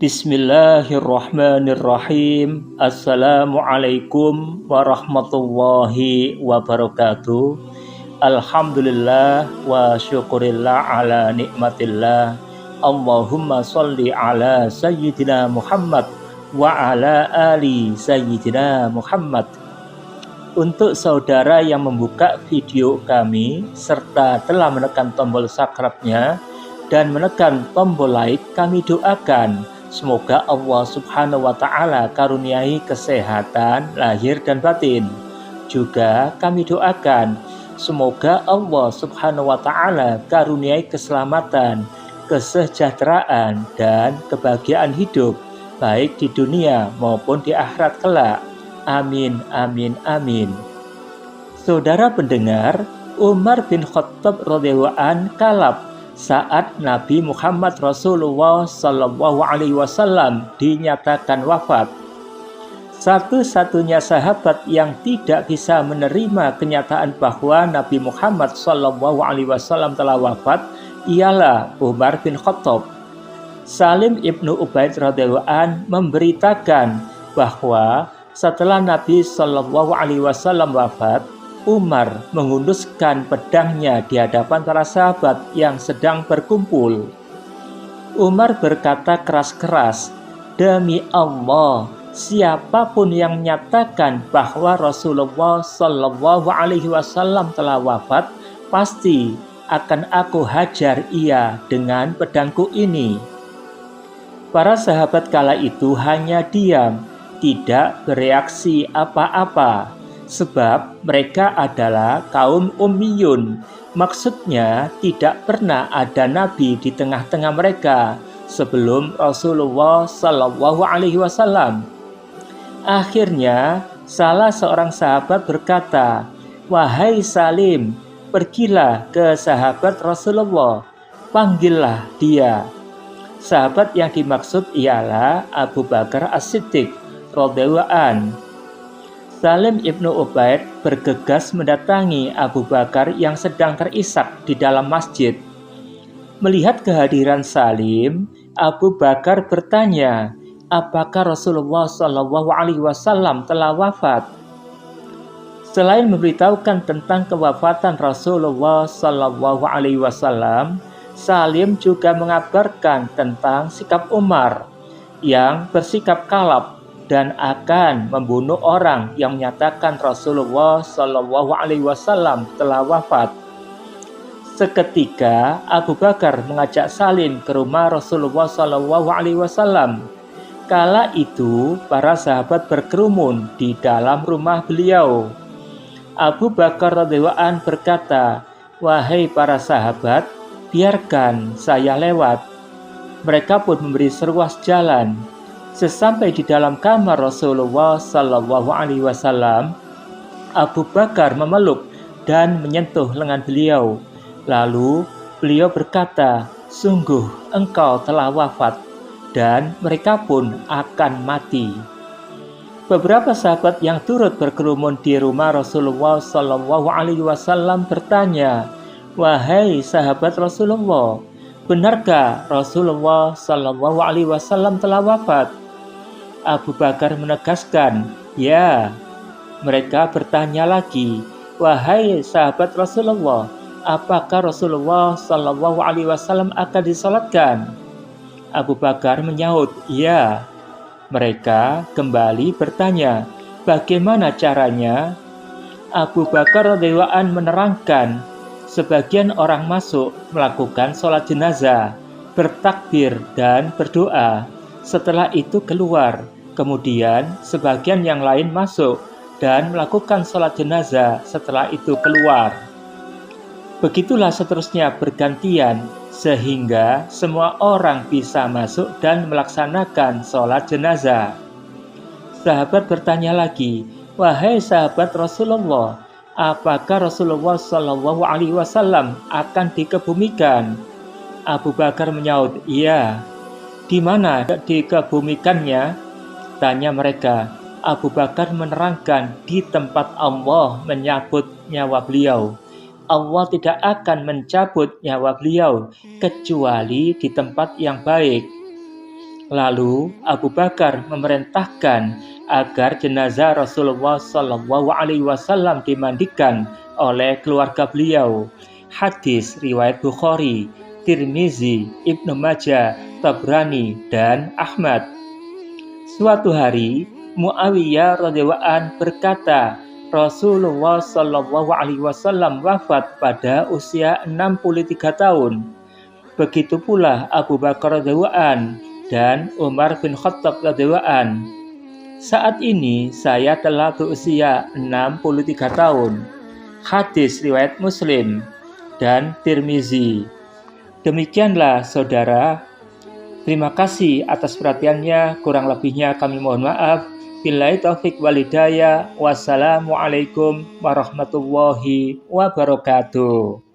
Bismillahirrahmanirrahim. Assalamualaikum warahmatullahi wabarakatuh. Alhamdulillah wa syukurillah ala nikmatillah. Allahumma sholli ala sayyidina Muhammad wa ala ali sayyidina Muhammad. Untuk saudara yang membuka video kami serta telah menekan tombol subscribe-nya dan menekan tombol like, kami doakan semoga Allah Subhanahu wa Ta'ala karuniai kesehatan lahir dan batin. Juga kami doakan semoga Allah Subhanahu wa Ta'ala karuniai keselamatan, kesejahteraan, dan kebahagiaan hidup baik di dunia maupun di akhirat kelak. Amin, amin, amin. Saudara pendengar, Umar bin Khattab radhiyallahu an kalap saat Nabi Muhammad Rasulullah Sallallahu Alaihi Wasallam dinyatakan wafat. Satu-satunya sahabat yang tidak bisa menerima kenyataan bahwa Nabi Muhammad Sallallahu Alaihi Wasallam telah wafat ialah Umar bin Khattab. Salim ibnu Ubaid radhiyallahu an memberitakan bahwa setelah Nabi Sallallahu Alaihi Wasallam wafat, Umar mengunduskan pedangnya di hadapan para sahabat yang sedang berkumpul. Umar berkata keras-keras, "Demi Allah, siapapun yang menyatakan bahwa Rasulullah Shallallahu Alaihi Wasallam telah wafat, pasti akan aku hajar ia dengan pedangku ini." Para sahabat kala itu hanya diam, tidak bereaksi apa-apa. Sebab mereka adalah kaum ummiyun. Maksudnya tidak pernah ada nabi di tengah-tengah mereka sebelum Rasulullah Sallallahu Alaihi Wasallam. Akhirnya salah seorang sahabat berkata, "Wahai Salim, pergilah ke sahabat Rasulullah, panggillah dia." Sahabat yang dimaksud ialah Abu Bakar As-Siddiq radhiyallahu an. Salim ibnu Ubaid bergegas mendatangi Abu Bakar yang sedang terisak di dalam masjid. Melihat kehadiran Salim, Abu Bakar bertanya, apakah Rasulullah Shallallahu Alaihi Wasallam telah wafat? Selain memberitahukan tentang kewafatan Rasulullah Shallallahu Alaihi Wasallam, Salim juga mengabarkan tentang sikap Umar yang bersikap kalap dan akan membunuh orang yang menyatakan Rasulullah Shallallahu Alaihi Wasallam telah wafat. Seketika Abu Bakar mengajak Salim ke rumah Rasulullah Shallallahu Alaihi Wasallam. Kala itu para sahabat berkerumun di dalam rumah beliau. Abu Bakar radhiyallahu an berkata, "Wahai para sahabat, biarkan saya lewat." Mereka pun memberi seruas jalan. Sesampai di dalam kamar Rasulullah Sallallahu Alaihi Wasallam, Abu Bakar memeluk dan menyentuh lengan beliau. Lalu beliau berkata, "Sungguh engkau telah wafat dan mereka pun akan mati." Beberapa sahabat yang turut berkerumun di rumah Rasulullah Sallallahu Alaihi Wasallam bertanya, "Wahai sahabat Rasulullah, benarkah Rasulullah Sallallahu Alaihi Wasallam telah wafat?" Abu Bakar menegaskan, "Ya." Mereka bertanya lagi, "Wahai sahabat Rasulullah, apakah Rasulullah Sallallahu Alaihi Wasallam akan disalatkan?" Abu Bakar menyaut, "Ya." Mereka kembali bertanya, "Bagaimana caranya?" Abu Bakar radhiyallahu an menerangkan, sebagian orang masuk melakukan sholat jenazah, bertakbir dan berdoa. Setelah itu keluar, kemudian sebagian yang lain masuk dan melakukan sholat jenazah, setelah itu keluar. Begitulah seterusnya bergantian, sehingga semua orang bisa masuk dan melaksanakan sholat jenazah. Sahabat bertanya lagi, "Wahai sahabat Rasulullah, apakah Rasulullah Shallallahu Alaihi Wasallam akan dikebumikan?" Abu Bakar menyaut, "Iya." "Di mana dikebumikannya?" tanya mereka. Abu Bakar menerangkan, "Di tempat Allah menyabut nyawa beliau. Allah tidak akan mencabut nyawa beliau kecuali di tempat yang baik." Lalu Abu Bakar memerintahkan agar jenazah Rasulullah SAW dimandikan oleh keluarga beliau. Hadis riwayat Bukhari, Tirmizi, Ibnu Majah, Tabrani, dan Ahmad. Suatu hari Muawiyah radhiyallahu an berkata, Rasulullah SAW wafat pada usia 63 tahun. Begitu pula Abu Bakar radhiyallahu an dan Umar bin Khattab radhiyallahu an. Saat ini saya telah berusia 63 tahun. Hadis riwayat Muslim dan Tirmizi. Demikianlah saudara. Terima kasih atas perhatiannya. Kurang lebihnya kami mohon maaf. Billahi taufik wal hidayah. Wassalamualaikum warahmatullahi wabarakatuh.